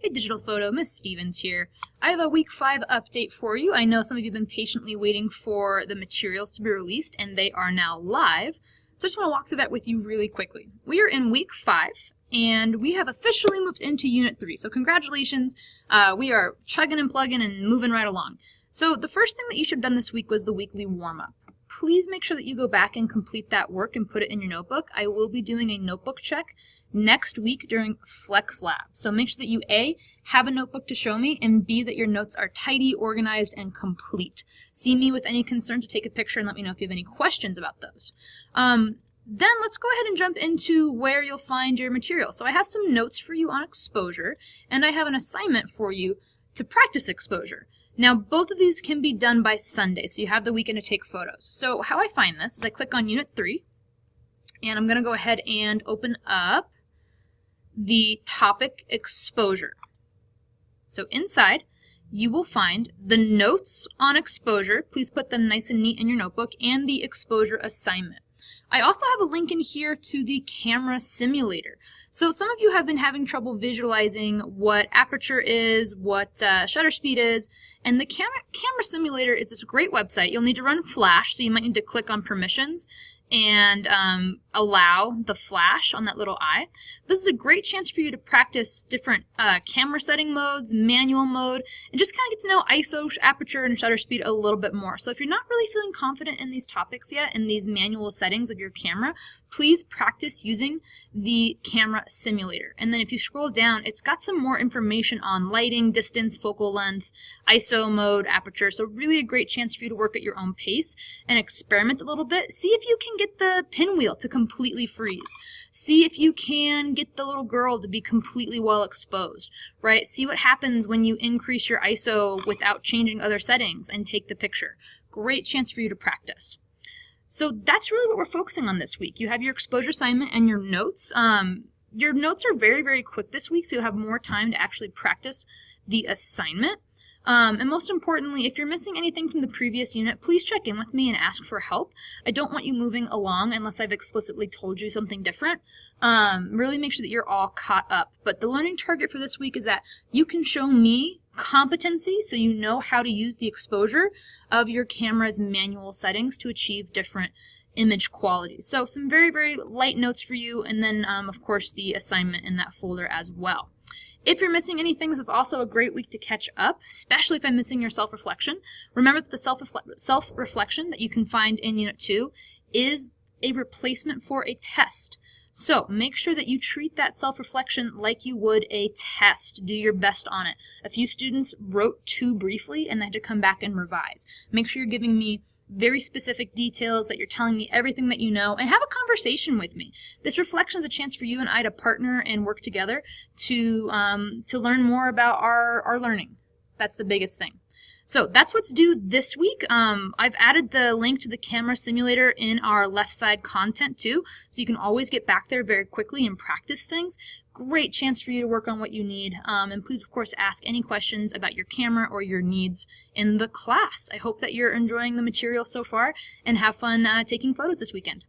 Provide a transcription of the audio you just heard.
Hey Digital Photo, Miss Stevens here. I have a week 5 update for you. I know some of you have been patiently waiting for the materials to be released and they are now live. So I just want to walk through that with you really quickly. We are in week 5 and we have officially moved into unit 3. So congratulations, we are chugging and plugging and moving right along. So the first thing that you should have done this week was the weekly warm-up. Please make sure that you go back and complete that work and put it in your notebook. I will be doing a notebook check next week during Flex Lab. So make sure that you A, have a notebook to show me, and B, that your notes are tidy, organized, and complete. See me with any concerns, or take a picture and let me know if you have any questions about those. Then let's go ahead and jump into where you'll find your material. So I have some notes for you on exposure, and I have an assignment for you to practice exposure. Now, both of these can be done by Sunday, so you have the weekend to take photos. So how I find this is I click on Unit 3, and I'm going to go ahead and open up the topic exposure. So inside, you will find the notes on exposure. Please put them nice and neat in your notebook, and the exposure assignment. I also have a link in here to the camera simulator. So some of you have been having trouble visualizing what aperture is, what shutter speed is, and the camera simulator is this great website. You'll need to run Flash, so you might need to click on permissions and allow the flash on that little eye. This is a great chance for you to practice different camera setting modes, manual mode, and just kind of get to know ISO, aperture, and shutter speed a little bit more. So if you're not really feeling confident in these topics yet, in these manual settings of your camera, please practice using the camera simulator. And then if you scroll down, it's got some more information on lighting, distance, focal length, ISO mode, aperture. So really a great chance for you to work at your own pace and experiment a little bit. See if you can get the pinwheel to completely freeze. See if you can get the little girl to be completely well exposed, right? See what happens when you increase your ISO without changing other settings and take the picture. Great chance for you to practice. So that's really what we're focusing on this week. You have your exposure assignment and your notes. Your notes are very, very quick this week, so you'll have more time to actually practice the assignment. And most importantly, if you're missing anything from the previous unit, please check in with me and ask for help. I don't want you moving along unless I've explicitly told you something different. Really make sure that you're all caught up. But the learning target for this week is that you can show me competency, so you know how to use the exposure of your camera's manual settings to achieve different image qualities. So some very, very light notes for you, and then of course the assignment in that folder as well. If you're missing anything, this is also a great week to catch up, especially if I'm missing your self-reflection. Remember that the self-reflection that you can find in Unit 2 is a replacement for a test. So make sure that you treat that self-reflection like you would a test. Do your best on it. A few students wrote too briefly and they had to come back and revise. Make sure you're giving me very specific details, that you're telling me everything that you know, and have a conversation with me. This reflection is a chance for you and I to partner and work together to learn more about our learning. That's the biggest thing. So that's what's due this week. I've added the link to the camera simulator in our left side content too, so you can always get back there very quickly and practice things. Great chance for you to work on what you need. And please, of course, ask any questions about your camera or your needs in the class. I hope that you're enjoying the material so far and have fun taking photos this weekend.